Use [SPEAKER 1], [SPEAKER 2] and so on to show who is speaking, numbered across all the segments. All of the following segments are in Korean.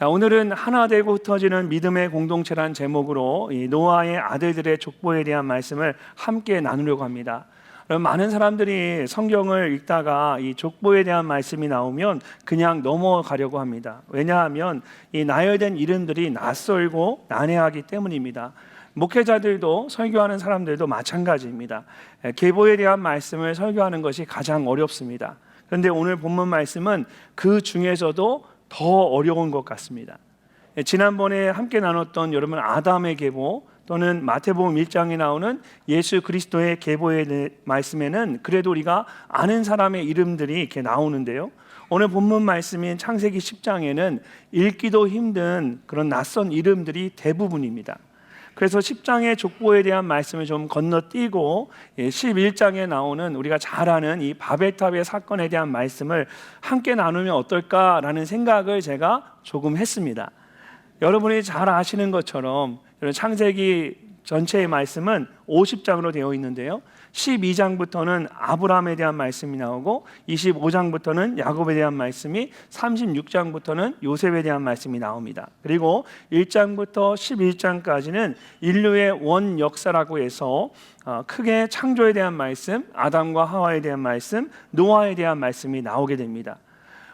[SPEAKER 1] 자, 오늘은 하나 되고 흩어지는 믿음의 공동체란 제목으로 이 노아의 아들들의 족보에 대한 말씀을 함께 나누려고 합니다. 많은 사람들이 성경을 읽다가 이 족보에 대한 말씀이 나오면 그냥 넘어가려고 합니다. 왜냐하면 이 나열된 이름들이 낯설고 난해하기 때문입니다. 목회자들도 설교하는 사람들도 마찬가지입니다. 계보에 대한 말씀을 설교하는 것이 가장 어렵습니다. 그런데 오늘 본문 말씀은 그 중에서도 더 어려운 것 같습니다. 지난번에 함께 나눴던 여러분 아담의 계보 또는 마태복음 1장에 나오는 예수 그리스도의 계보의 말씀에는 그래도 우리가 아는 사람의 이름들이 이렇게 나오는데요, 오늘 본문 말씀인 창세기 10장에는 읽기도 힘든 그런 낯선 이름들이 대부분입니다. 그래서 10장의 족보에 대한 말씀을 좀 건너뛰고 11장에 나오는 우리가 잘 아는 이 바벨탑의 사건에 대한 말씀을 함께 나누면 어떨까라는 생각을 제가 조금 했습니다. 여러분이 잘 아시는 것처럼 창세기 전체의 말씀은 50장으로 되어 있는데요, 12장부터는 아브라함에 대한 말씀이 나오고 25장부터는 야곱에 대한 말씀이, 36장부터는 요셉에 대한 말씀이 나옵니다. 그리고 1장부터 11장까지는 인류의 원 역사라고 해서 크게 창조에 대한 말씀, 아담과 하와에 대한 말씀, 노아에 대한 말씀이 나오게 됩니다.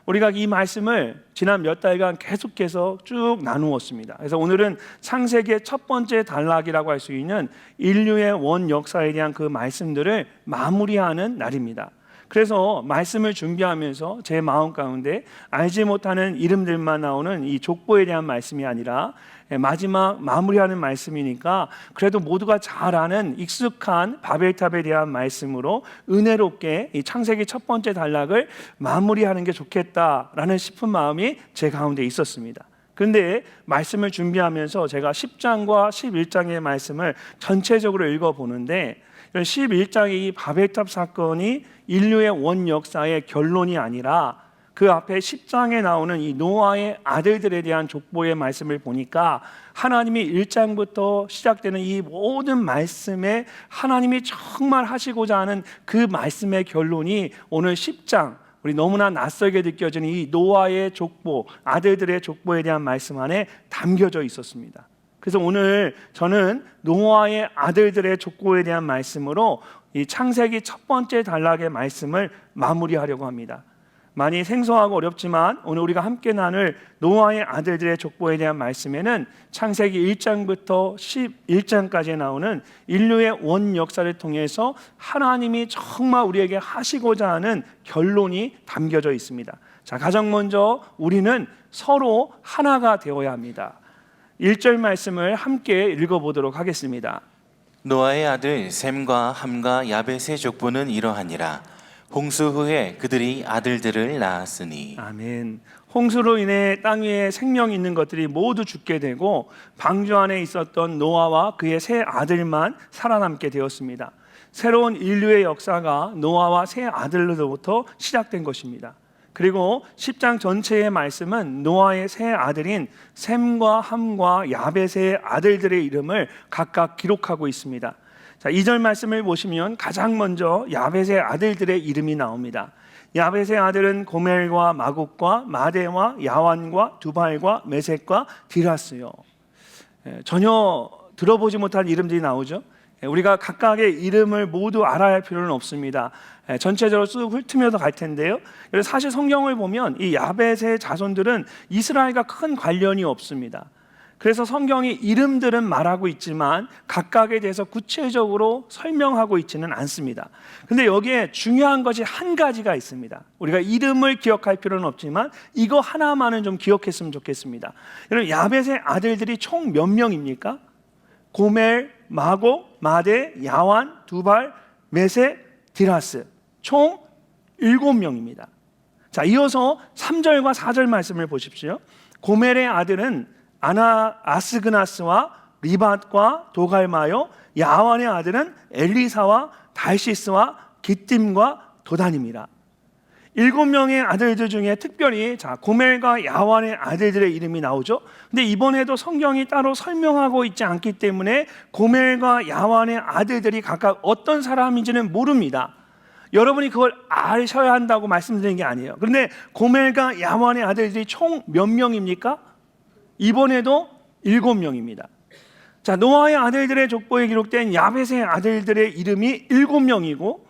[SPEAKER 1] 우리가 이 말씀을 지난 몇 달간 계속해서 쭉 나누었습니다. 그래서 오늘은 창세기의 첫 번째 단락이라고 할 수 있는 인류의 원 역사에 대한 그 말씀들을 마무리하는 날입니다. 그래서 말씀을 준비하면서 제 마음 가운데 알지 못하는 이름들만 나오는 이 족보에 대한 말씀이 아니라 마지막 마무리하는 말씀이니까 그래도 모두가 잘 아는 익숙한 바벨탑에 대한 말씀으로 은혜롭게 이 창세기 첫 번째 단락을 마무리하는 게 좋겠다라는 싶은 마음이 제 가운데 있었습니다. 그런데 말씀을 준비하면서 제가 10장과 11장의 말씀을 전체적으로 읽어보는데 11장의 이 바벨탑 사건이 인류의 원 역사의 결론이 아니라 그 앞에 10장에 나오는 이 노아의 아들들에 대한 족보의 말씀을 보니까 하나님이 1장부터 시작되는 이 모든 말씀에 하나님이 정말 하시고자 하는 그 말씀의 결론이 오늘 10장, 우리 너무나 낯설게 느껴지는 이 노아의 족보, 아들들의 족보에 대한 말씀 안에 담겨져 있었습니다. 그래서 오늘 저는 노아의 아들들의 족보에 대한 말씀으로 이 창세기 첫 번째 단락의 말씀을 마무리하려고 합니다. 많이 생소하고 어렵지만 오늘 우리가 함께 나눌 노아의 아들들의 족보에 대한 말씀에는 창세기 1장부터 11장까지 나오는 인류의 원 역사를 통해서 하나님이 정말 우리에게 하시고자 하는 결론이 담겨져 있습니다. 자, 가장 먼저 우리는 서로 하나가 되어야 합니다. 1절 말씀을 함께 읽어보도록 하겠습니다.
[SPEAKER 2] 노아의 아들 셈과 함과 야벳의 족보는 이러하니라. 홍수 후에 그들이 아들들을 낳았으니.
[SPEAKER 1] 아멘. 홍수로 인해 땅 위에 생명 있는 것들이 모두 죽게 되고 방주 안에 있었던 노아와 그의 세 아들만 살아남게 되었습니다. 새로운 인류의 역사가 노아와 세 아들로부터 시작된 것입니다. 그리고 10장 전체의 말씀은 노아의 세 아들인 셈과 함과 야벳의 아들들의 이름을 각각 기록하고 있습니다. 자, 2절 말씀을 보시면 가장 먼저 야벳의 아들들의 이름이 나옵니다. 야벳의 아들은 고멜과 마국과 마대와 야완과 두발과 메섹과 디라스요. 전혀 들어보지 못한 이름들이 나오죠. 우리가 각각의 이름을 모두 알아야 할 필요는 없습니다. 전체적으로 쭉 훑으면서 갈 텐데요, 사실 성경을 보면 이 야벳의 자손들은 이스라엘과 큰 관련이 없습니다. 그래서 성경이 이름들은 말하고 있지만 각각에 대해서 구체적으로 설명하고 있지는 않습니다. 근데 여기에 중요한 것이 한 가지가 있습니다. 우리가 이름을 기억할 필요는 없지만 이거 하나만은 좀 기억했으면 좋겠습니다. 여러분, 야벳의 아들들이 총 몇 명입니까? 고멜, 마곡, 마대, 야완, 두발, 메섹, 디라스, 총 7명입니다. 자, 이어서 3절과 4절 말씀을 보십시오. 고멜의 아들은 아스그나스와 리밧과 도갈마요, 야완의 아들은 엘리사와 달시스와 기띔과 도단입니다. 7명의 아들들 중에 특별히 고멜과 야완의 아들들의 이름이 나오죠. 근데 이번에도 성경이 따로 설명하고 있지 않기 때문에 고멜과 야완의 아들들이 각각 어떤 사람인지는 모릅니다. 여러분이 그걸 아셔야 한다고 말씀드리는 게 아니에요. 그런데 고멜과 야완의 아들들이 총 몇 명입니까? 이번에도 7명입니다. 자, 노아의 아들들의 족보에 기록된 야벳의 아들들의 이름이 7명이고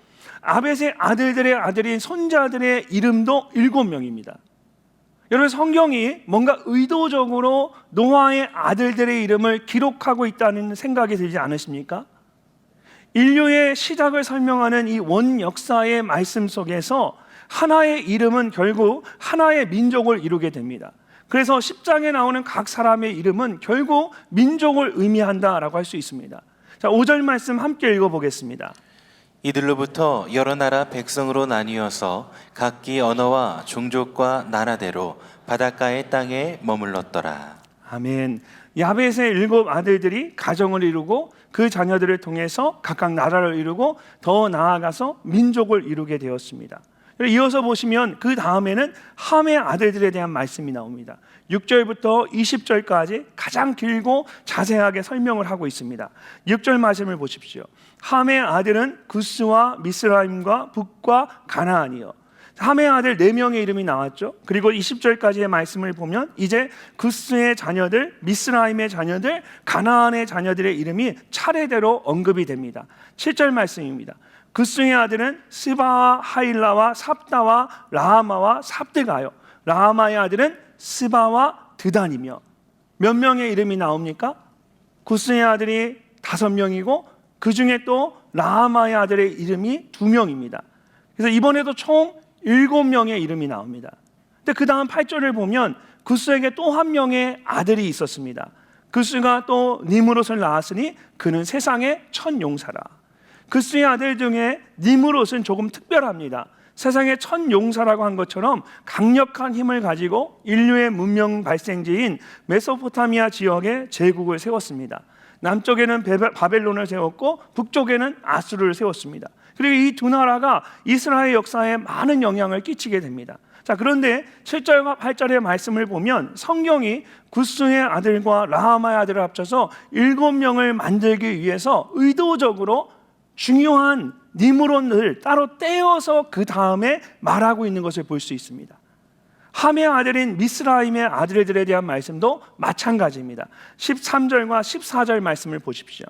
[SPEAKER 1] 아벳의 아들들의 아들인 손자들의 이름도 7명입니다. 여러분, 성경이 뭔가 의도적으로 노아의 아들들의 이름을 기록하고 있다는 생각이 들지 않으십니까? 인류의 시작을 설명하는 이 원 역사의 말씀 속에서 하나의 이름은 결국 하나의 민족을 이루게 됩니다. 그래서 10장에 나오는 각 사람의 이름은 결국 민족을 의미한다라고 할 수 있습니다. 자, 5절 말씀 함께 읽어보겠습니다.
[SPEAKER 2] 이들로부터 여러 나라 백성으로 나뉘어서 각기 언어와 종족과 나라대로 바닷가의 땅에 머물렀더라.
[SPEAKER 1] 아멘. 야벳의 7 아들들이 가정을 이루고 그 자녀들을 통해서 각각 나라를 이루고 더 나아가서 민족을 이루게 되었습니다. 이어서 보시면 그 다음에는 함의 아들들에 대한 말씀이 나옵니다. 6절부터 20절까지 가장 길고 자세하게 설명을 하고 있습니다. 6절 말씀을 보십시오. 함의 아들은 구스와 미스라임과 북과 가나안이요. 함의 아들 4명의 이름이 나왔죠. 그리고 20절까지의 말씀을 보면 이제 구스의 자녀들, 미스라임의 자녀들, 가나안의 자녀들의 이름이 차례대로 언급이 됩니다. 7절 말씀입니다. 구스의 아들은 스바와 하일라와 삽다와 라하마와 삽드가요. 라하마의 아들은 스바와 드단이며. 몇 명의 이름이 나옵니까? 구스의 아들이 5명이고 그 중에 또 라하마의 아들의 이름이 2명입니다. 그래서 이번에도 총 7명의 이름이 나옵니다. 근데 그 다음 8절을 보면 구스에게 또 한 명의 아들이 있었습니다. 구스가 또 니므롯을 낳았으니 그는 세상의 첫 용사라. 구스의 아들 중에 니므롯은 조금 특별합니다. 세상의 첫 용사라고 한 것처럼 강력한 힘을 가지고 인류의 문명 발생지인 메소포타미아 지역에 제국을 세웠습니다. 남쪽에는 바벨론을 세웠고 북쪽에는 아수르를 세웠습니다. 그리고 이 두 나라가 이스라엘 역사에 많은 영향을 끼치게 됩니다. 자, 그런데 7절과 8절의 말씀을 보면 성경이 구스의 아들과 라하마의 아들을 합쳐서 7명을 만들기 위해서 의도적으로 중요한 니므롯을 따로 떼어서 그 다음에 말하고 있는 것을 볼 수 있습니다. 함의 아들인 미스라임의 아들들에 대한 말씀도 마찬가지입니다. 13절과 14절 말씀을 보십시오.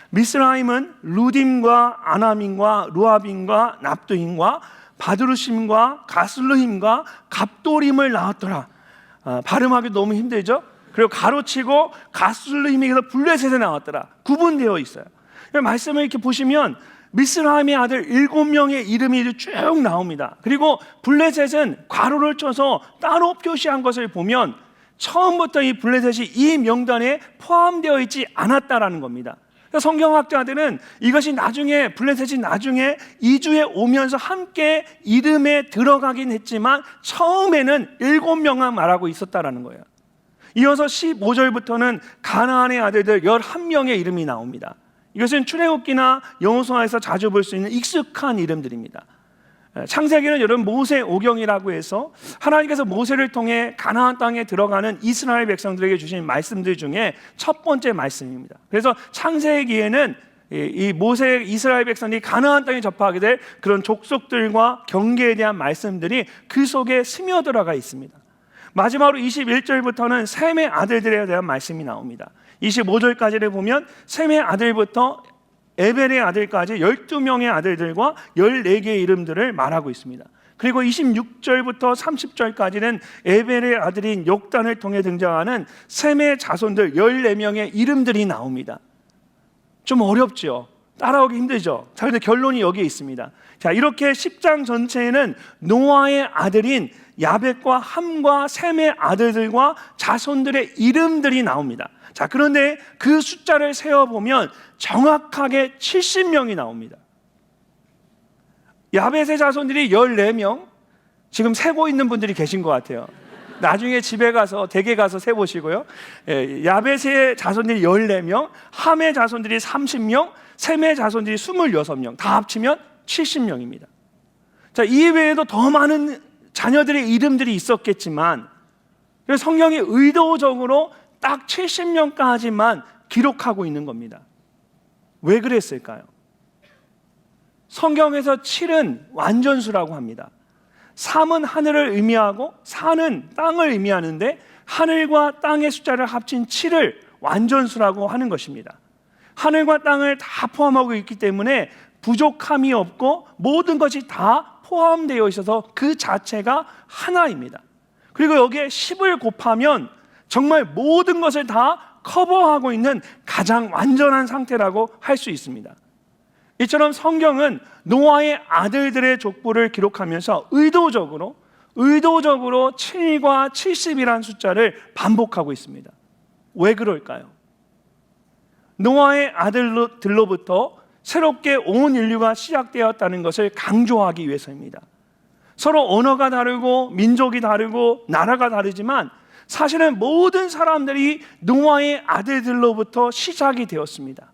[SPEAKER 1] 미스라임은 루딤과 아나민과 루아빈과 납두임과 바드루심과 가슬루힘과 갑도림을 낳았더라. 발음하기 너무 힘들죠? 그리고 가로치고 가슬루힘에서 블레셋에 나왔더라. 구분되어 있어요. 말씀을 이렇게 보시면 미스라임의 아들 7명의 이름이 쭉 나옵니다. 그리고 블레셋은 괄호를 쳐서 따로 표시한 것을 보면 처음부터 이 블레셋이 이 명단에 포함되어 있지 않았다라는 겁니다. 성경학자들은 이것이 나중에 블레셋이 나중에 이주에 오면서 함께 이름에 들어가긴 했지만 처음에는 7명만 말하고 있었다라는 거예요. 이어서 15절부터는 가나안의 아들들 11명의 이름이 나옵니다. 이것은 출애굽기나 여호수아에서 자주 볼 수 있는 익숙한 이름들입니다. 창세기는 여러분 모세 오경이라고 해서 하나님께서 모세를 통해 가나안 땅에 들어가는 이스라엘 백성들에게 주신 말씀들 중에 첫 번째 말씀입니다. 그래서 창세기에는 이 모세 이스라엘 백성이 가나안 땅에 접하게 될 그런 족속들과 경계에 대한 말씀들이 그 속에 스며들어가 있습니다. 마지막으로 21절부터는 셈의 아들들에 대한 말씀이 나옵니다. 25절까지를 보면 셈의 아들부터 에벨의 아들까지 12명의 아들들과 14개의 이름들을 말하고 있습니다. 그리고 26절부터 30절까지는 에벨의 아들인 욕단을 통해 등장하는 셈의 자손들 14명의 이름들이 나옵니다. 좀 어렵죠? 따라오기 힘들죠? 자, 그런데 결론이 여기에 있습니다. 자, 이렇게 10장 전체에는 노아의 아들인 야벳과 함과 셈의 아들들과 자손들의 이름들이 나옵니다. 자, 그런데 그 숫자를 세어보면 정확하게 70명이 나옵니다. 야벳의 자손들이 14명, 지금 세고 있는 분들이 계신 것 같아요. 나중에 집에 가서 댁에 가서 세보시고요. 야벳의 자손들이 14명, 함의 자손들이 30명, 셈의 자손들이 26명, 다 합치면 70명입니다. 자, 이 외에도 더 많은 자녀들의 이름들이 있었겠지만 성경이 의도적으로 딱 70명까지만 기록하고 있는 겁니다. 왜 그랬을까요? 성경에서 7은 완전수라고 합니다. 3은 하늘을 의미하고 4는 땅을 의미하는데 하늘과 땅의 숫자를 합친 7을 완전수라고 하는 것입니다. 하늘과 땅을 다 포함하고 있기 때문에 부족함이 없고 모든 것이 다 포함되어 있어서 그 자체가 하나입니다. 그리고 여기에 10을 곱하면 정말 모든 것을 다 커버하고 있는 가장 완전한 상태라고 할 수 있습니다. 이처럼 성경은 노아의 아들들의 족보를 기록하면서 의도적으로 7과 70이라는 숫자를 반복하고 있습니다. 왜 그럴까요? 노아의 아들들로부터 새롭게 온 인류가 시작되었다는 것을 강조하기 위해서입니다. 서로 언어가 다르고 민족이 다르고 나라가 다르지만 사실은 모든 사람들이 노아의 아들들로부터 시작이 되었습니다.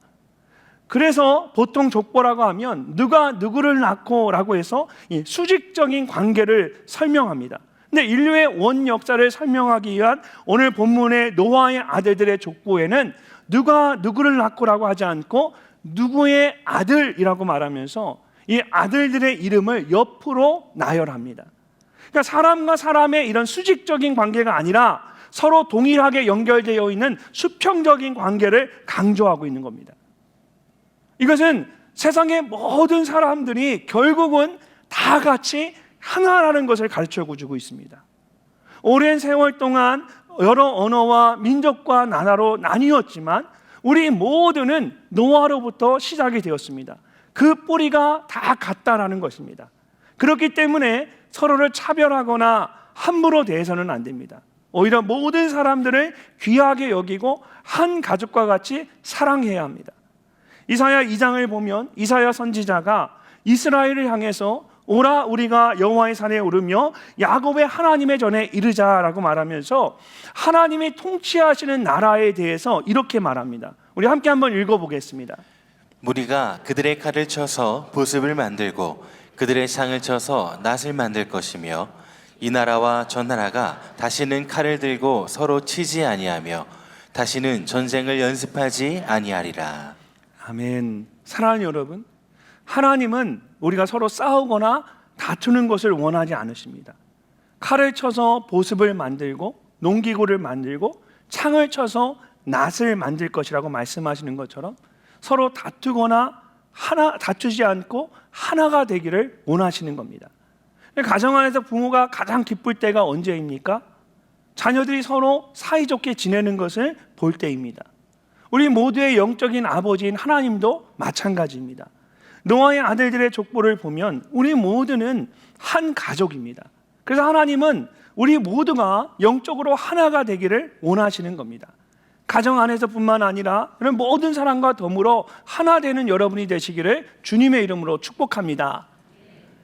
[SPEAKER 1] 그래서 보통 족보라고 하면 누가 누구를 낳고라고 해서 이 수직적인 관계를 설명합니다. 근데 인류의 원 역사를 설명하기 위한 오늘 본문의 노아의 아들들의 족보에는 누가 누구를 낳고라고 하지 않고 누구의 아들이라고 말하면서 이 아들들의 이름을 옆으로 나열합니다. 그러니까 사람과 사람의 이런 수직적인 관계가 아니라 서로 동일하게 연결되어 있는 수평적인 관계를 강조하고 있는 겁니다. 이것은 세상의 모든 사람들이 결국은 다 같이 하나라는 것을 가르쳐주고 있습니다. 오랜 세월 동안 여러 언어와 민족과 나라로 나뉘었지만 우리 모두는 노아로부터 시작이 되었습니다. 그 뿌리가 다 같다라는 것입니다. 그렇기 때문에 서로를 차별하거나 함부로 대해서는 안 됩니다. 오히려 모든 사람들을 귀하게 여기고 한 가족과 같이 사랑해야 합니다. 이사야 2장을 보면 이사야 선지자가 이스라엘을 향해서 오라 우리가 여호와의 산에 오르며 야곱의 하나님의 전에 이르자라고 말하면서 하나님이 통치하시는 나라에 대해서 이렇게 말합니다. 우리 함께 한번 읽어보겠습니다.
[SPEAKER 2] 무리가 그들의 칼을 쳐서 보습을 만들고 그들의 창을 쳐서 낫을 만들 것이며 이 나라와 저 나라가 다시는 칼을 들고 서로 치지 아니하며 다시는 전쟁을 연습하지 아니하리라.
[SPEAKER 1] 아멘. 사랑하는 여러분, 하나님은 우리가 서로 싸우거나 다투는 것을 원하지 않으십니다. 칼을 쳐서 보습을 만들고 농기구를 만들고 창을 쳐서 낫을 만들 것이라고 말씀하시는 것처럼 서로 다투지 않고 하나가 되기를 원하시는 겁니다. 가정 안에서 부모가 가장 기쁠 때가 언제입니까? 자녀들이 서로 사이좋게 지내는 것을 볼 때입니다. 우리 모두의 영적인 아버지인 하나님도 마찬가지입니다. 노아의 아들들의 족보를 보면 우리 모두는 한 가족입니다. 그래서 하나님은 우리 모두가 영적으로 하나가 되기를 원하시는 겁니다. 가정 안에서뿐만 아니라 모든 사람과 더불어 하나 되는 여러분이 되시기를 주님의 이름으로 축복합니다.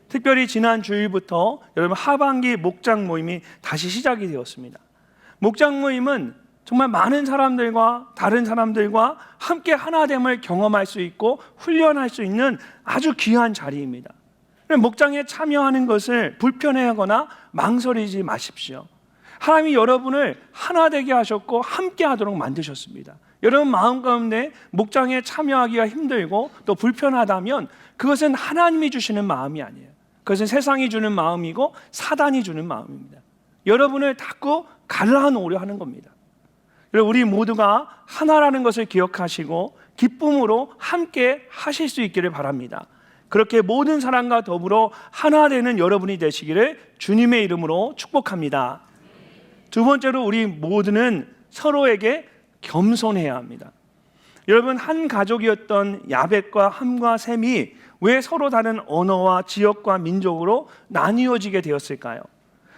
[SPEAKER 1] 특별히 지난 주일부터 여러분 하반기 목장 모임이 다시 시작이 되었습니다. 목장 모임은 정말 많은 사람들과 다른 사람들과 함께 하나됨을 경험할 수 있고 훈련할 수 있는 아주 귀한 자리입니다. 목장에 참여하는 것을 불편해하거나 망설이지 마십시오. 하나님이 여러분을 하나 되게 하셨고 함께 하도록 만드셨습니다. 여러분 마음 가운데 목장에 참여하기가 힘들고 또 불편하다면 그것은 하나님이 주시는 마음이 아니에요. 그것은 세상이 주는 마음이고 사단이 주는 마음입니다. 여러분을 자꾸 갈라놓으려 하는 겁니다. 우리 모두가 하나라는 것을 기억하시고 기쁨으로 함께 하실 수 있기를 바랍니다. 그렇게 모든 사람과 더불어 하나 되는 여러분이 되시기를 주님의 이름으로 축복합니다. 두 번째로 우리 모두는 서로에게 겸손해야 합니다. 여러분 한 가족이었던 야벳과 함과 셈이 왜 서로 다른 언어와 지역과 민족으로 나뉘어지게 되었을까요?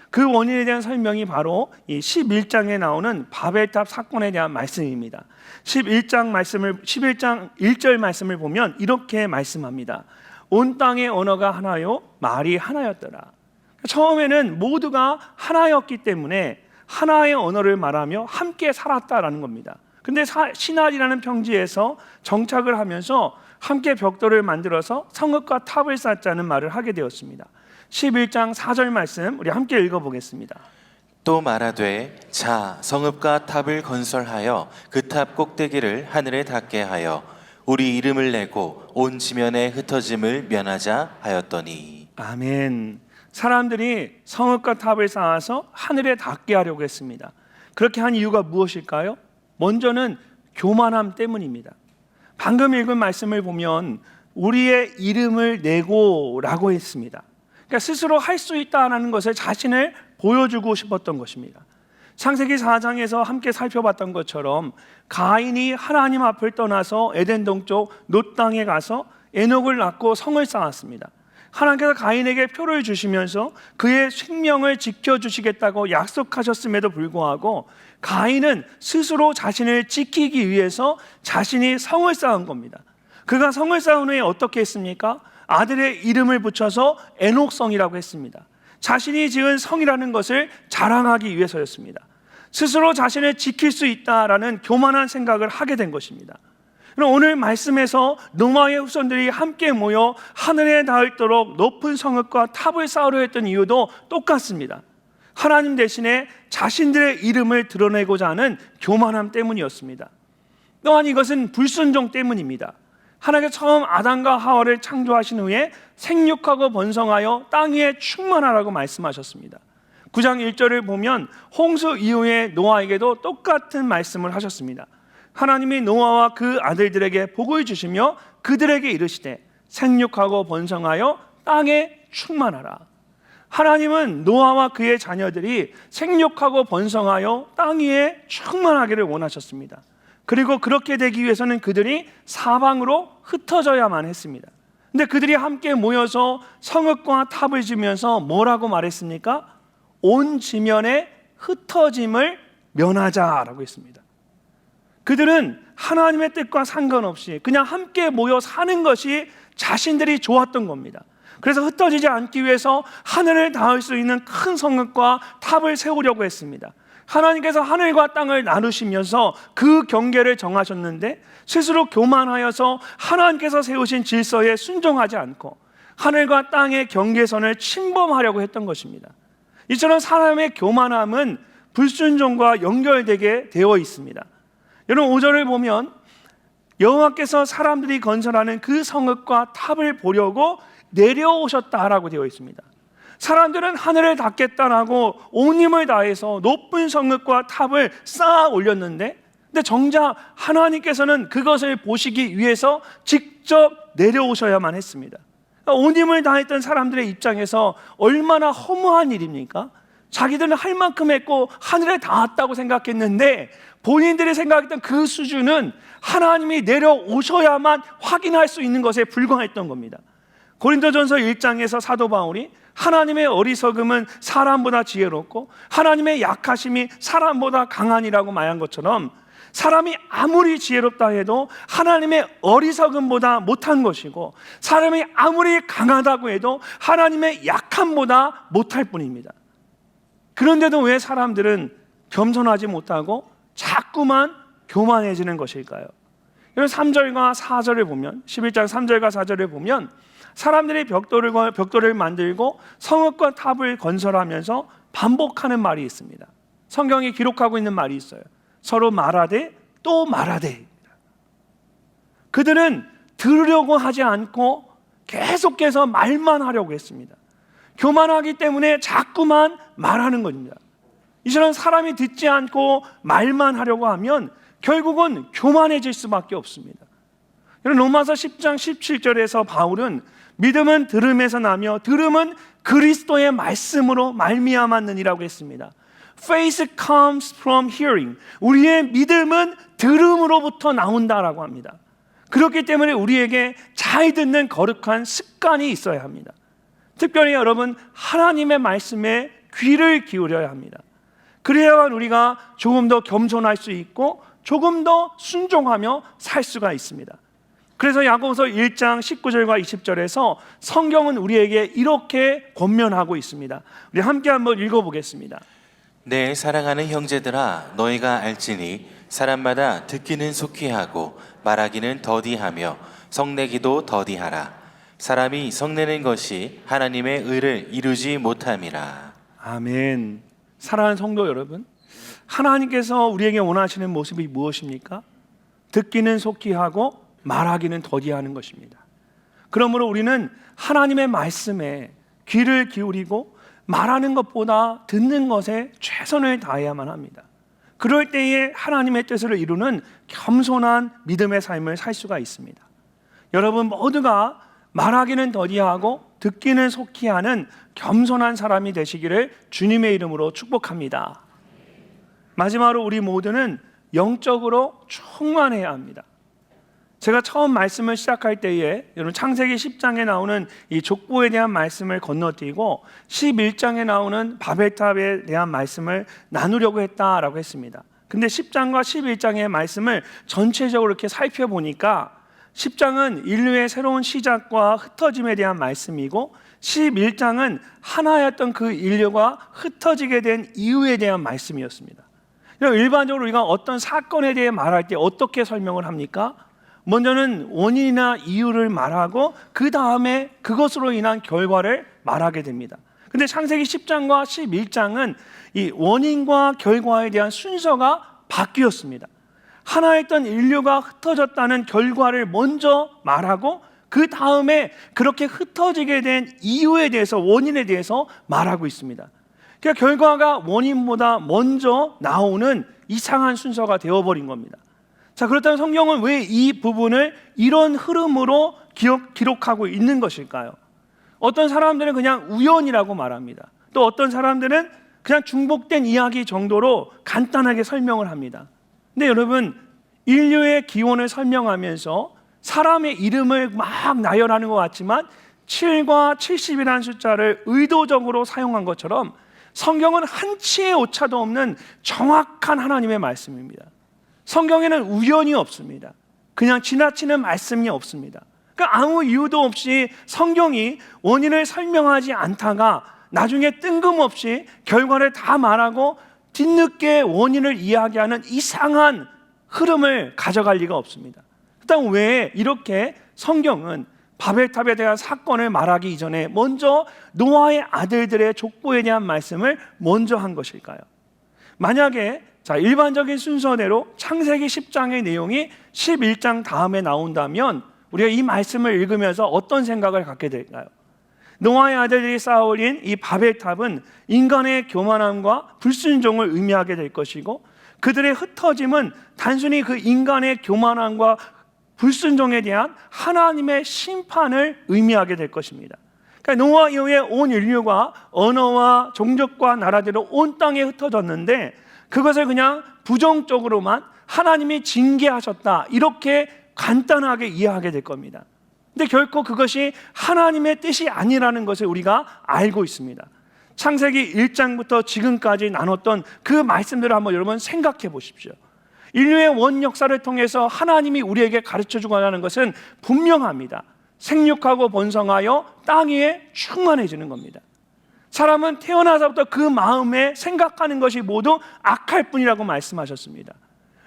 [SPEAKER 1] 그 원인에 대한 설명이 바로 이 11장에 나오는 바벨탑 사건에 대한 말씀입니다. 11장 1절 말씀을 보면 이렇게 말씀합니다. 온 땅의 언어가 하나요 말이 하나였더라. 처음에는 모두가 하나였기 때문에 하나의 언어를 말하며 함께 살았다라는 겁니다. 근데 시날이라는 평지에서 정착을 하면서 함께 벽돌을 만들어서 성읍과 탑을 쌓자는 말을 하게 되었습니다. 11장 4절 말씀 우리 함께 읽어보겠습니다.
[SPEAKER 2] 또 말하되 자 성읍과 탑을 건설하여 그 탑 꼭대기를 하늘에 닿게 하여 우리 이름을 내고 온 지면에 흩어짐을 면하자 하였더니.
[SPEAKER 1] 아멘. 사람들이 성읍과 탑을 쌓아서 하늘에 닿게 하려고 했습니다. 그렇게 한 이유가 무엇일까요? 먼저는 교만함 때문입니다. 방금 읽은 말씀을 보면 우리의 이름을 내고라고 했습니다. 그러니까 스스로 할 수 있다는 것을 자신을 보여주고 싶었던 것입니다. 창세기 4장에서 함께 살펴봤던 것처럼 가인이 하나님 앞을 떠나서 에덴 동쪽 놋 땅에 가서 에녹을 낳고 성을 쌓았습니다. 하나님께서 가인에게 표를 주시면서 그의 생명을 지켜주시겠다고 약속하셨음에도 불구하고 가인은 스스로 자신을 지키기 위해서 자신이 성을 쌓은 겁니다. 그가 성을 쌓은 후에 어떻게 했습니까? 아들의 이름을 붙여서 에녹성이라고 했습니다. 자신이 지은 성이라는 것을 자랑하기 위해서였습니다. 스스로 자신을 지킬 수 있다라는 교만한 생각을 하게 된 것입니다. 그럼 오늘 말씀에서 노아의 후손들이 함께 모여 하늘에 닿을도록 높은 성읍과 탑을 쌓으려 했던 이유도 똑같습니다. 하나님 대신에 자신들의 이름을 드러내고자 하는 교만함 때문이었습니다. 또한 이것은 불순종 때문입니다. 하나님께서 처음 아담과 하와를 창조하신 후에 생육하고 번성하여 땅 위에 충만하라고 말씀하셨습니다. 9장 1절을 보면 홍수 이후에 노아에게도 똑같은 말씀을 하셨습니다. 하나님이 노아와 그 아들들에게 복을 주시며 그들에게 이르시되 생육하고 번성하여 땅에 충만하라. 하나님은 노아와 그의 자녀들이 생육하고 번성하여 땅 위에 충만하기를 원하셨습니다. 그리고 그렇게 되기 위해서는 그들이 사방으로 흩어져야만 했습니다. 근데 그들이 함께 모여서 성읍과 탑을 지면서 뭐라고 말했습니까? 온 지면에 흩어짐을 면하자라고 했습니다. 그들은 하나님의 뜻과 상관없이 그냥 함께 모여 사는 것이 자신들이 좋았던 겁니다. 그래서 흩어지지 않기 위해서 하늘을 닿을 수 있는 큰 성읍과 탑을 세우려고 했습니다. 하나님께서 하늘과 땅을 나누시면서 그 경계를 정하셨는데 스스로 교만하여서 하나님께서 세우신 질서에 순종하지 않고 하늘과 땅의 경계선을 침범하려고 했던 것입니다. 이처럼 사람의 교만함은 불순종과 연결되게 되어 있습니다. 여러분 5절을 보면 여호와께서 사람들이 건설하는 그 성읍과 탑을 보려고 내려오셨다라고 되어 있습니다. 사람들은 하늘을 닿겠다라고 온 힘을 다해서 높은 성읍과 탑을 쌓아 올렸는데 근데 정작 하나님께서는 그것을 보시기 위해서 직접 내려오셔야만 했습니다. 온 힘을 다했던 사람들의 입장에서 얼마나 허무한 일입니까? 자기들은 할 만큼 했고 하늘에 닿았다고 생각했는데 본인들이 생각했던 그 수준은 하나님이 내려오셔야만 확인할 수 있는 것에 불과했던 겁니다. 고린도전서 1장에서 사도 바울이 하나님의 어리석음은 사람보다 지혜롭고 하나님의 약하심이 사람보다 강하니라고 말한 것처럼 사람이 아무리 지혜롭다 해도 하나님의 어리석음보다 못한 것이고 사람이 아무리 강하다고 해도 하나님의 약함보다 못할 뿐입니다. 그런데도 왜 사람들은 겸손하지 못하고 자꾸만 교만해지는 것일까요? 3절과 4절을 보면 11장 3절과 4절을 보면 사람들이 벽돌을 만들고 성읍과 탑을 건설하면서 반복하는 말이 있습니다. 성경이 기록하고 있는 말이 있어요. 서로 말하되 또 말하되. 그들은 들으려고 하지 않고 계속해서 말만 하려고 했습니다. 교만하기 때문에 자꾸만 말하는 겁니다. 이처럼 사람이 듣지 않고 말만 하려고 하면 결국은 교만해질 수밖에 없습니다. 로마서 10장 17절에서 바울은 믿음은 들음에서 나며 들음은 그리스도의 말씀으로 말미암았느니라고 했습니다. Faith comes from hearing. 우리의 믿음은 들음으로부터 나온다라고 합니다. 그렇기 때문에 우리에게 잘 듣는 거룩한 습관이 있어야 합니다. 특별히 여러분 하나님의 말씀에 귀를 기울여야 합니다. 그래야만 우리가 조금 더 겸손할 수 있고 조금 더 순종하며 살 수가 있습니다. 그래서 야고보서 1장 19절과 20절에서 성경은 우리에게 이렇게 권면하고 있습니다. 우리 함께 한번 읽어보겠습니다.
[SPEAKER 2] 내 사랑하는 형제들아 너희가 알지니 사람마다 듣기는 속히 하고 말하기는 더디하며 성내기도 더디하라. 사람이 성내는 것이 하나님의 의를 이루지 못함이라.
[SPEAKER 1] 아멘. 사랑하는 성도 여러분, 하나님께서 우리에게 원하시는 모습이 무엇입니까? 듣기는 속히 하고 말하기는 더디하는 것입니다. 그러므로 우리는 하나님의 말씀에 귀를 기울이고 말하는 것보다 듣는 것에 최선을 다해야만 합니다. 그럴 때에 하나님의 뜻을 이루는 겸손한 믿음의 삶을 살 수가 있습니다. 여러분 모두가 말하기는 더디하고 듣기는 속히 하는 겸손한 사람이 되시기를 주님의 이름으로 축복합니다. 마지막으로 우리 모두는 영적으로 충만해야 합니다. 제가 처음 말씀을 시작할 때에 여러분 창세기 10장에 나오는 이 족보에 대한 말씀을 건너뛰고 11장에 나오는 바벨탑에 대한 말씀을 나누려고 했다라고 했습니다. 근데 10장과 11장의 말씀을 전체적으로 이렇게 살펴보니까 10장은 인류의 새로운 시작과 흩어짐에 대한 말씀이고 11장은 하나였던 그 인류가 흩어지게 된 이유에 대한 말씀이었습니다. 일반적으로 우리가 어떤 사건에 대해 말할 때 어떻게 설명을 합니까? 먼저는 원인이나 이유를 말하고 그 다음에 그것으로 인한 결과를 말하게 됩니다. 근데 창세기 10장과 11장은 이 원인과 결과에 대한 순서가 바뀌었습니다. 하나였던 인류가 흩어졌다는 결과를 먼저 말하고 그 다음에 그렇게 흩어지게 된 이유에 대해서, 원인에 대해서 말하고 있습니다. 그러니까 결과가 원인보다 먼저 나오는 이상한 순서가 되어버린 겁니다. 자, 그렇다면 성경은 왜 이 부분을 이런 흐름으로 기록하고 있는 것일까요? 어떤 사람들은 그냥 우연이라고 말합니다. 또 어떤 사람들은 그냥 중복된 이야기 정도로 간단하게 설명을 합니다. 근데 여러분, 인류의 기원을 설명하면서 사람의 이름을 막 나열하는 것 같지만 7과 70이라는 숫자를 의도적으로 사용한 것처럼 성경은 한치의 오차도 없는 정확한 하나님의 말씀입니다. 성경에는 우연이 없습니다. 그냥 지나치는 말씀이 없습니다. 그러니까 아무 이유도 없이 성경이 원인을 설명하지 않다가 나중에 뜬금없이 결과를 다 말하고 뒤늦게 원인을 이야기하는 이상한 흐름을 가져갈 리가 없습니다. 일단 왜 이렇게 성경은 바벨탑에 대한 사건을 말하기 이전에 먼저 노아의 아들들의 족보에 대한 말씀을 먼저 한 것일까요? 만약에 일반적인 순서대로 창세기 10장의 내용이 11장 다음에 나온다면 우리가 이 말씀을 읽으면서 어떤 생각을 갖게 될까요? 노아의 아들들이 쌓아올린 이 바벨탑은 인간의 교만함과 불순종을 의미하게 될 것이고 그들의 흩어짐은 단순히 그 인간의 교만함과 불순종에 대한 하나님의 심판을 의미하게 될 것입니다. 그러니까 노아 이후에 온 인류가 언어와 종족과 나라대로 온 땅에 흩어졌는데 그것을 그냥 부정적으로만 하나님이 징계하셨다 이렇게 간단하게 이해하게 될 겁니다. 근데 결코 그것이 하나님의 뜻이 아니라는 것을 우리가 알고 있습니다. 창세기 1장부터 지금까지 나눴던 그 말씀들을 한번 여러분 생각해 보십시오. 인류의 원 역사를 통해서 하나님이 우리에게 가르쳐 주고자 하는 것은 분명합니다. 생육하고 번성하여 땅 위에 충만해지는 겁니다. 사람은 태어나서부터 그 마음에 생각하는 것이 모두 악할 뿐이라고 말씀하셨습니다.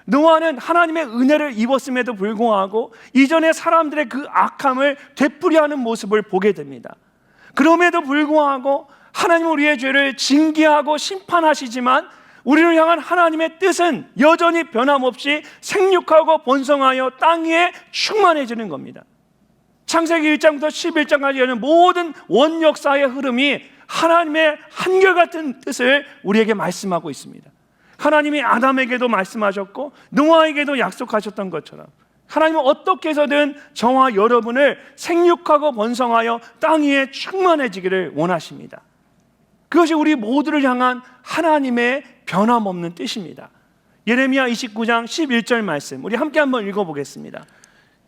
[SPEAKER 1] 노아는 하나님의 은혜를 입었음에도 불구하고 이전에 사람들의 그 악함을 되풀이하는 모습을 보게 됩니다. 그럼에도 불구하고 하나님은 우리의 죄를 징계하고 심판하시지만 우리를 향한 하나님의 뜻은 여전히 변함없이 생육하고 번성하여 땅 위에 충만해지는 겁니다. 창세기 1장부터 11장까지 모든 원 역사의 흐름이 하나님의 한결같은 뜻을 우리에게 말씀하고 있습니다. 하나님이 아담에게도 말씀하셨고 노아에게도 약속하셨던 것처럼 하나님은 어떻게 해서든 저와 여러분을 생육하고 번성하여 땅 위에 충만해지기를 원하십니다. 그것이 우리 모두를 향한 하나님의 변함없는 뜻입니다. 예레미야 29장 11절 말씀 우리 함께 한번 읽어보겠습니다.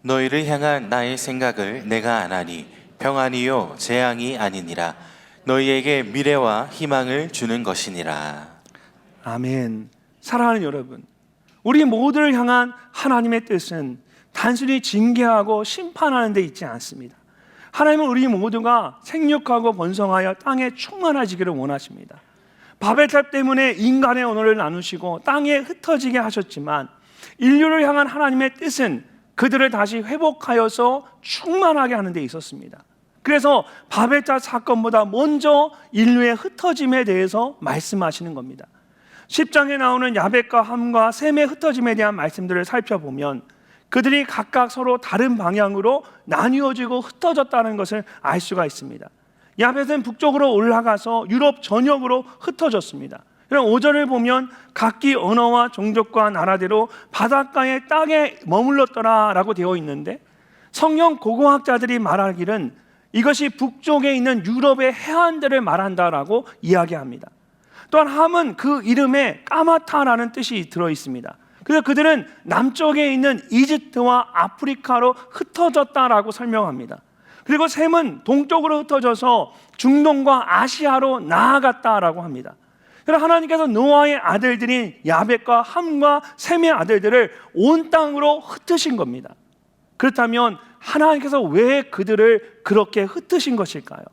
[SPEAKER 2] 너희를 향한 나의 생각을 내가 아나니 평안이요 재앙이 아니니라. 너희에게 미래와 희망을 주는 것이니라.
[SPEAKER 1] 아멘. 사랑하는 여러분, 우리 모두를 향한 하나님의 뜻은 단순히 징계하고 심판하는 데 있지 않습니다. 하나님은 우리 모두가 생육하고 번성하여 땅에 충만해지기를 원하십니다. 바벨탑 때문에 인간의 언어를 나누시고 땅에 흩어지게 하셨지만 인류를 향한 하나님의 뜻은 그들을 다시 회복하여서 충만하게 하는 데 있었습니다. 그래서 바벨탑 사건보다 먼저 인류의 흩어짐에 대해서 말씀하시는 겁니다. 10장에 나오는 야벳과 함과 셈의 흩어짐에 대한 말씀들을 살펴보면 그들이 각각 서로 다른 방향으로 나뉘어지고 흩어졌다는 것을 알 수가 있습니다. 야벳은 북쪽으로 올라가서 유럽 전역으로 흩어졌습니다. 그럼 5절을 보면 각기 언어와 종족과 나라대로 바닷가의 땅에 머물렀더라라고 되어 있는데, 성경 고고학자들이 말하기는 이것이 북쪽에 있는 유럽의 해안들을 말한다라고 이야기합니다. 또한 함은 그 이름에 까마타라는 뜻이 들어 있습니다. 그래서 그들은 남쪽에 있는 이집트와 아프리카로 흩어졌다라고 설명합니다. 그리고 셈은 동쪽으로 흩어져서 중동과 아시아로 나아갔다라고 합니다. 그래서 하나님께서 노아의 아들들인 야벳과 함과 셈의 아들들을 온 땅으로 흩으신 겁니다. 그렇다면 하나님께서 왜 그들을 그렇게 흩으신 것일까요?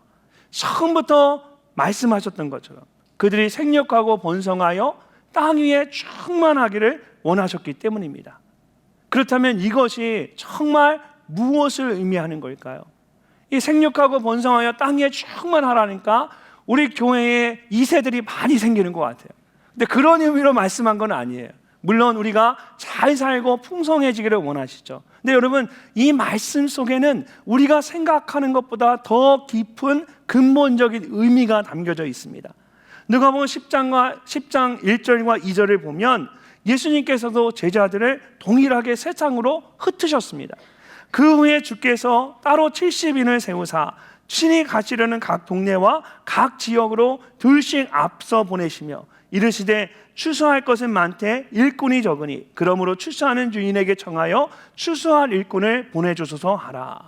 [SPEAKER 1] 처음부터 말씀하셨던 것처럼 그들이 생육하고 번성하여 땅 위에 충만하기를 원하셨기 때문입니다. 그렇다면 이것이 정말 무엇을 의미하는 걸까요? 이 생육하고 번성하여 땅 위에 충만하라니까 우리 교회에 2세들이 많이 생기는 것 같아요. 근데 그런 의미로 말씀한 건 아니에요. 물론 우리가 잘 살고 풍성해지기를 원하시죠. 근데 여러분, 이 말씀 속에는 우리가 생각하는 것보다 더 깊은 근본적인 의미가 담겨져 있습니다. 누가복음 10장 1절과 2절을 보면 예수님께서도 제자들을 동일하게 세 장으로 흩으셨습니다. 그 후에 주께서 따로 70인을 세우사 친히 가시려는 각 동네와 각 지역으로 둘씩 앞서 보내시며 이르시되 추수할 것은 많되 일꾼이 적으니 그러므로 추수하는 주인에게 청하여 추수할 일꾼을 보내주소서 하라.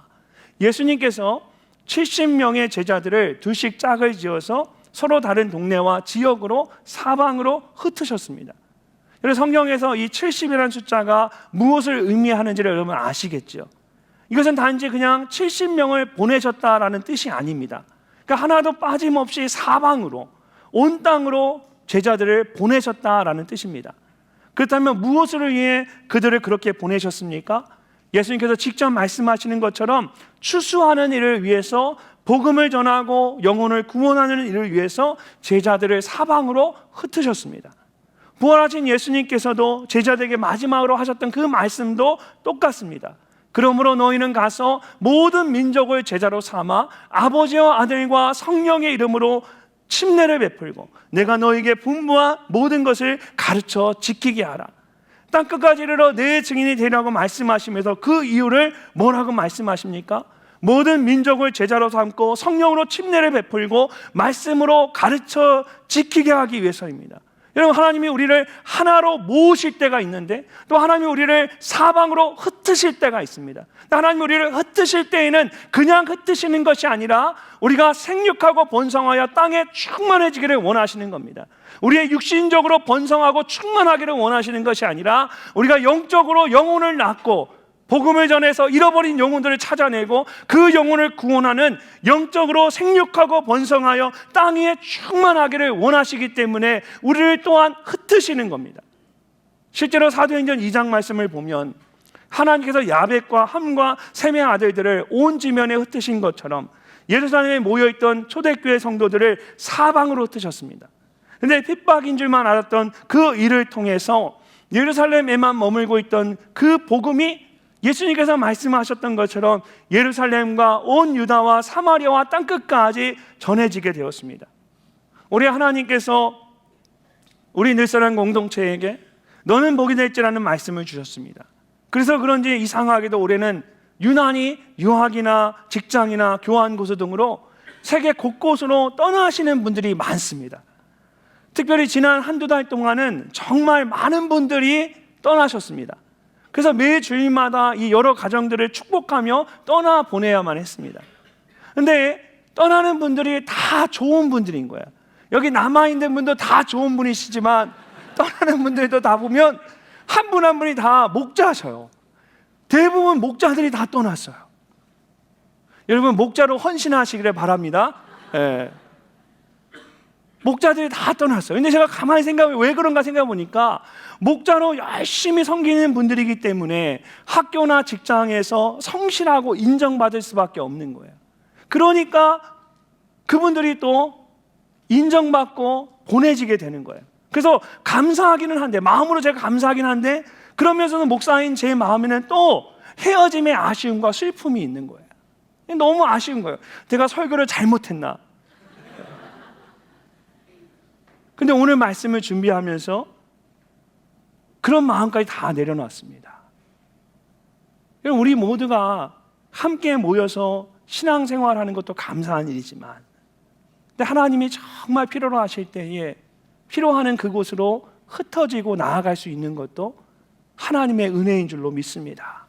[SPEAKER 1] 예수님께서 70명의 제자들을 둘씩 짝을 지어서 서로 다른 동네와 지역으로 사방으로 흩으셨습니다. 그래서 성경에서 이 70이라는 숫자가 무엇을 의미하는지를 여러분 아시겠죠? 이것은 단지 그냥 70명을 보내셨다라는 뜻이 아닙니다. 그러니까 하나도 빠짐없이 사방으로 온 땅으로 제자들을 보내셨다라는 뜻입니다. 그렇다면 무엇을 위해 그들을 그렇게 보내셨습니까? 예수님께서 직접 말씀하시는 것처럼 추수하는 일을 위해서, 복음을 전하고 영혼을 구원하는 일을 위해서 제자들을 사방으로 흩으셨습니다. 부활하신 예수님께서도 제자들에게 마지막으로 하셨던 그 말씀도 똑같습니다. 그러므로 너희는 가서 모든 민족을 제자로 삼아 아버지와 아들과 성령의 이름으로 침례를 베풀고 내가 너희에게 분부한 모든 것을 가르쳐 지키게 하라. 땅끝까지 이르러 내 증인이 되라고 말씀하시면서 그 이유를 뭐라고 말씀하십니까? 모든 민족을 제자로 삼고 성령으로 침례를 베풀고 말씀으로 가르쳐 지키게 하기 위해서입니다. 여러분, 하나님이 우리를 하나로 모으실 때가 있는데 또 하나님이 우리를 사방으로 흩으실 때가 있습니다. 하나님이 우리를 흩으실 때에는 그냥 흩으시는 것이 아니라 우리가 생육하고 번성하여 땅에 충만해지기를 원하시는 겁니다. 우리의 육신적으로 번성하고 충만하기를 원하시는 것이 아니라 우리가 영적으로 영혼을 낳고 복음을 전해서 잃어버린 영혼들을 찾아내고 그 영혼을 구원하는, 영적으로 생육하고 번성하여 땅 위에 충만하기를 원하시기 때문에 우리를 또한 흩으시는 겁니다. 실제로 사도행전 2장 말씀을 보면 하나님께서 야벳과 함과 셈의 아들들을 온 지면에 흩으신 것처럼 예루살렘에 모여있던 초대교회 성도들을 사방으로 흩으셨습니다. 그런데 핍박인 줄만 알았던 그 일을 통해서 예루살렘에만 머물고 있던 그 복음이 예수님께서 말씀하셨던 것처럼 예루살렘과 온 유다와 사마리아와 땅끝까지 전해지게 되었습니다. 우리 하나님께서 우리 늘사랑 공동체에게 너는 복이 될지라는 말씀을 주셨습니다. 그래서 그런지 이상하게도 올해는 유난히 유학이나 직장이나 교환고수 등으로 세계 곳곳으로 떠나시는 분들이 많습니다. 특별히 지난 한두 달 동안은 정말 많은 분들이 떠나셨습니다. 그래서 매 주일마다 이 여러 가정들을 축복하며 떠나보내야만 했습니다. 그런데 떠나는 분들이 다 좋은 분들인 거예요. 여기 남아있는 분도 다 좋은 분이시지만 떠나는 분들도 다 보면 한 분 한 분이 다 목자셔요. 대부분 목자들이 다 떠났어요. 여러분, 목자로 헌신하시기를 바랍니다. 예. 목자들이 다 떠났어요. 근데 제가 가만히 생각해 왜 그런가 생각해 보니까 목자로 열심히 섬기는 분들이기 때문에 학교나 직장에서 성실하고 인정받을 수밖에 없는 거예요. 그러니까 그분들이 또 인정받고 보내지게 되는 거예요. 그래서 감사하기는 한데, 마음으로 제가 감사하긴 한데, 그러면서도 목사인 제 마음에는 또 헤어짐의 아쉬움과 슬픔이 있는 거예요. 너무 아쉬운 거예요. 내가 설교를 잘못했나? 근데 그런데 오늘 말씀을 준비하면서 그런 마음까지 다 내려놨습니다. 우리 모두가 함께 모여서 신앙생활하는 것도 감사한 일이지만, 근데 하나님이 정말 필요로 하실 때에 필요하는 그곳으로 흩어지고 나아갈 수 있는 것도 하나님의 은혜인 줄로 믿습니다.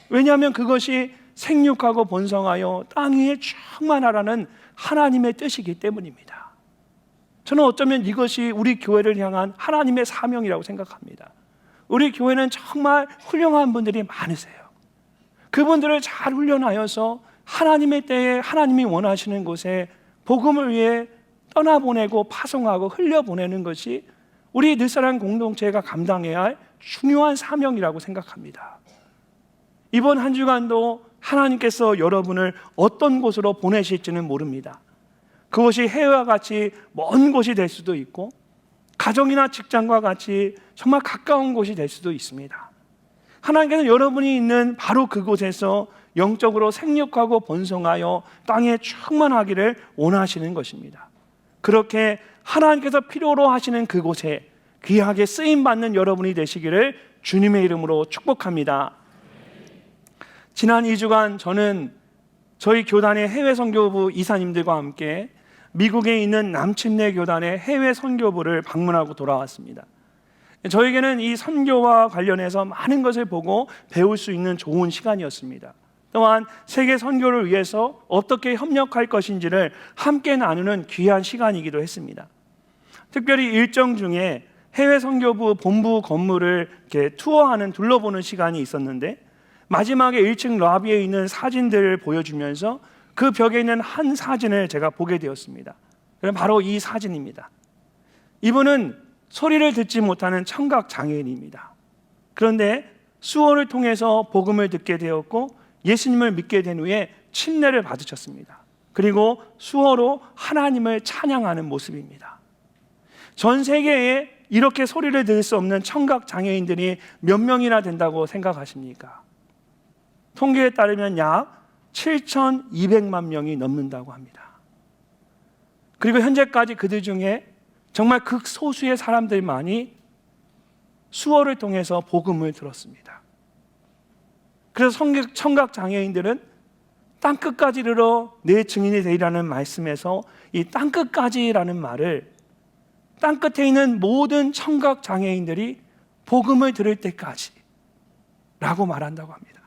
[SPEAKER 1] 왜냐하면 그것이 생육하고 번성하여 땅 위에 충만하라는 하나님의 뜻이기 때문입니다. 저는 어쩌면 이것이 우리 교회를 향한 하나님의 사명이라고 생각합니다. 우리 교회는 정말 훌륭한 분들이 많으세요. 그분들을 잘 훈련하여서 하나님의 때에 하나님이 원하시는 곳에 복음을 위해 떠나보내고 파송하고 흘려보내는 것이 우리 늦사랑 공동체가 감당해야 할 중요한 사명이라고 생각합니다. 이번 한 주간도 하나님께서 여러분을 어떤 곳으로 보내실지는 모릅니다. 그것이 해외와 같이 먼 곳이 될 수도 있고, 가정이나 직장과 같이 정말 가까운 곳이 될 수도 있습니다. 하나님께서 여러분이 있는 바로 그곳에서 영적으로 생육하고 번성하여 땅에 충만하기를 원하시는 것입니다. 그렇게 하나님께서 필요로 하시는 그곳에 귀하게 쓰임받는 여러분이 되시기를 주님의 이름으로 축복합니다. 지난 2주간 저는 저희 교단의 해외 선교부 이사님들과 함께 미국에 있는 남침내 교단의 해외 선교부를 방문하고 돌아왔습니다. 저에게는 이 선교와 관련해서 많은 것을 보고 배울 수 있는 좋은 시간이었습니다. 또한 세계 선교를 위해서 어떻게 협력할 것인지를 함께 나누는 귀한 시간이기도 했습니다. 특별히 일정 중에 해외 선교부 본부 건물을 이렇게 투어하는 둘러보는 시간이 있었는데, 마지막에 1층 로비에 있는 사진들을 보여주면서 그 벽에 있는 한 사진을 제가 보게 되었습니다. 그럼 바로 이 사진입니다. 이분은 소리를 듣지 못하는 청각 장애인입니다. 그런데 수어를 통해서 복음을 듣게 되었고 예수님을 믿게 된 후에 침례를 받으셨습니다. 그리고 수어로 하나님을 찬양하는 모습입니다. 전 세계에 이렇게 소리를 들을 수 없는 청각 장애인들이 몇 명이나 된다고 생각하십니까? 통계에 따르면 약 7,200만 명이 넘는다고 합니다. 그리고 현재까지 그들 중에 정말 극소수의 사람들만이 수어를 통해서 복음을 들었습니다. 그래서 청각 장애인들은 땅끝까지 이르러 내 증인이 되리라는 말씀에서 이 땅끝까지라는 말을 땅끝에 있는 모든 청각 장애인들이 복음을 들을 때까지 라고 말한다고 합니다.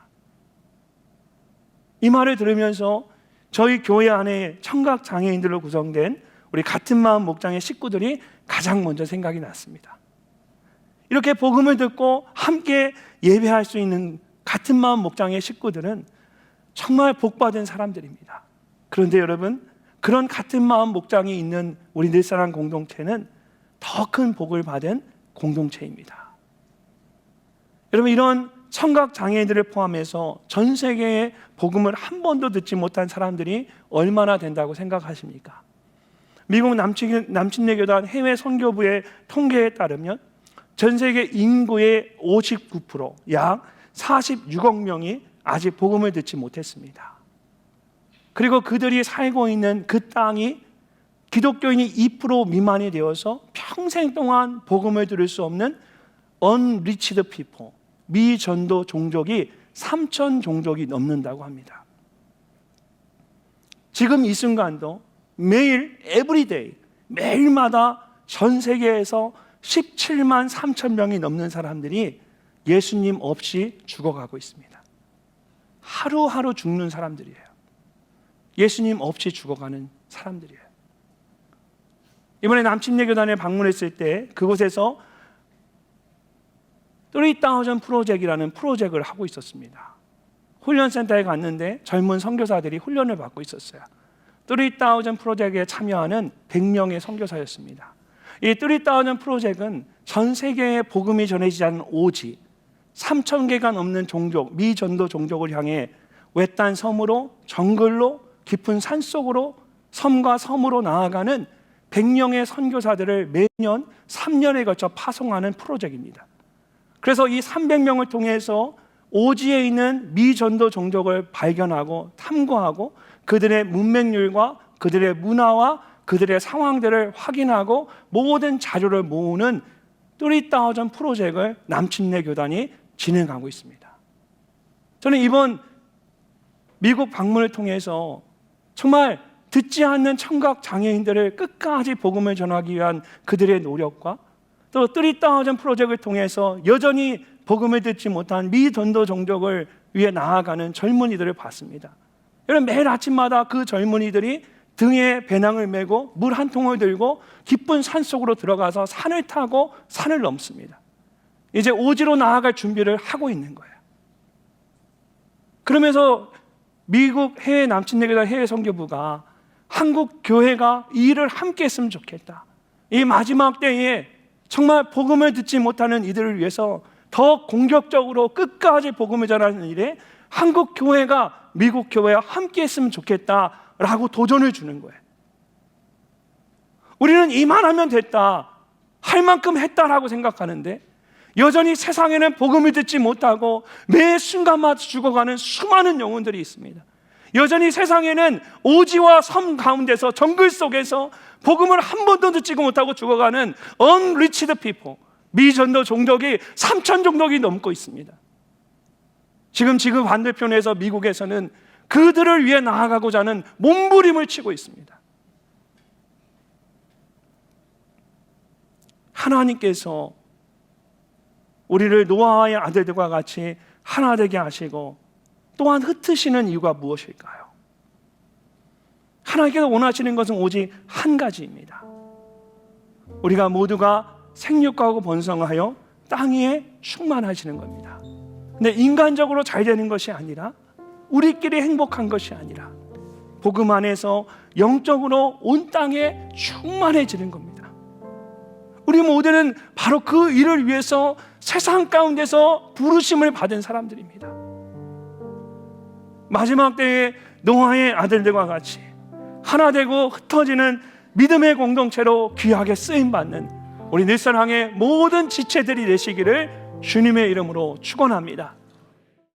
[SPEAKER 1] 이 말을 들으면서 저희 교회 안에 청각 장애인들로 구성된 우리 같은 마음 목장의 식구들이 가장 먼저 생각이 났습니다. 이렇게 복음을 듣고 함께 예배할 수 있는 같은 마음 목장의 식구들은 정말 복받은 사람들입니다. 그런데 여러분, 그런 같은 마음 목장이 있는 우리 늘사랑 공동체는 더 큰 복을 받은 공동체입니다. 여러분, 이런 청각 장애인들을 포함해서 전 세계에 복음을 한 번도 듣지 못한 사람들이 얼마나 된다고 생각하십니까? 미국 남침내 교단 해외 선교부의 통계에 따르면 전 세계 인구의 59%, 약 46억 명이 아직 복음을 듣지 못했습니다. 그리고 그들이 살고 있는 그 땅이 기독교인이 2% 미만이 되어서 평생 동안 복음을 들을 수 없는 unreached people, 미전도 종족이 3천 종족이 넘는다고 합니다. 지금 이 순간도 매일 everyday, 매일마다 전 세계에서 17만 3천 명이 넘는 사람들이 예수님 없이 죽어가고 있습니다. 하루하루 죽는 사람들이에요. 예수님 없이 죽어가는 사람들이에요. 이번에 남침내 교단에 방문했을 때 그곳에서 3,000 프로젝트라는 프로젝트를 하고 있었습니다. 훈련센터에 갔는데 젊은 선교사들이 훈련을 받고 있었어요. 3,000 프로젝트에 참여하는 100명의 선교사였습니다. 이 3,000 프로젝트는 전 세계에 복음이 전해지지 않은 오지 3,000개가 넘는 종족, 미전도 종족을 향해 외딴 섬으로, 정글로, 깊은 산속으로, 섬과 섬으로 나아가는 100명의 선교사들을 매년 3년에 걸쳐 파송하는 프로젝트입니다. 그래서 이 300명을 통해서 오지에 있는 미전도 종족을 발견하고 탐구하고 그들의 문맹률과 그들의 문화와 그들의 상황들을 확인하고 모든 자료를 모으는 30,000 프로젝트를 남침내 교단이 진행하고 있습니다. 저는 이번 미국 방문을 통해서 정말 듣지 않는 청각 장애인들을 끝까지 복음을 전하기 위한 그들의 노력과 또 30,000 프로젝트를 통해서 여전히 복음을 듣지 못한 미전도 종족을 위해 나아가는 젊은이들을 봤습니다. 여러분, 매일 아침마다 그 젊은이들이 등에 배낭을 메고 물 한 통을 들고 깊은 산속으로 들어가서 산을 타고 산을 넘습니다. 이제 오지로 나아갈 준비를 하고 있는 거예요. 그러면서 미국 해외 남침내교단 해외 선교부가 한국 교회가 이 일을 함께 했으면 좋겠다. 이 마지막 때에 정말 복음을 듣지 못하는 이들을 위해서 더 공격적으로 끝까지 복음을 전하는 일에 한국 교회가 미국 교회와 함께 했으면 좋겠다라고 도전을 주는 거예요. 우리는 이만하면 됐다, 할 만큼 했다라고 생각하는데 여전히 세상에는 복음을 듣지 못하고 매 순간마다 죽어가는 수많은 영혼들이 있습니다. 여전히 세상에는 오지와 섬 가운데서 정글 속에서 복음을 한 번도 듣지 못하고 죽어가는 unreached people, 미전도 종족이 3,000 종족이 넘고 있습니다. 지금 반대편에서 미국에서는 그들을 위해 나아가고자 하는 몸부림을 치고 있습니다. 하나님께서 우리를 노아의 아들들과 같이 하나 되게 하시고 또한 흩으시는 이유가 무엇일까요? 하나님께서 원하시는 것은 오직 한 가지입니다. 우리가 모두가 생육하고 번성하여 땅 위에 충만하시는 겁니다. 근데 인간적으로 잘 되는 것이 아니라, 우리끼리 행복한 것이 아니라 복음 안에서 영적으로 온 땅에 충만해지는 겁니다. 우리 모두는 바로 그 일을 위해서 세상 가운데서 부르심을 받은 사람들입니다. 마지막 때에 노아의 아들들과 같이 하나 되고 흩어지는 믿음의 공동체로 귀하게 쓰임받는 우리 늘사랑의 모든 지체들이 되시기를 주님의 이름으로 축원합니다.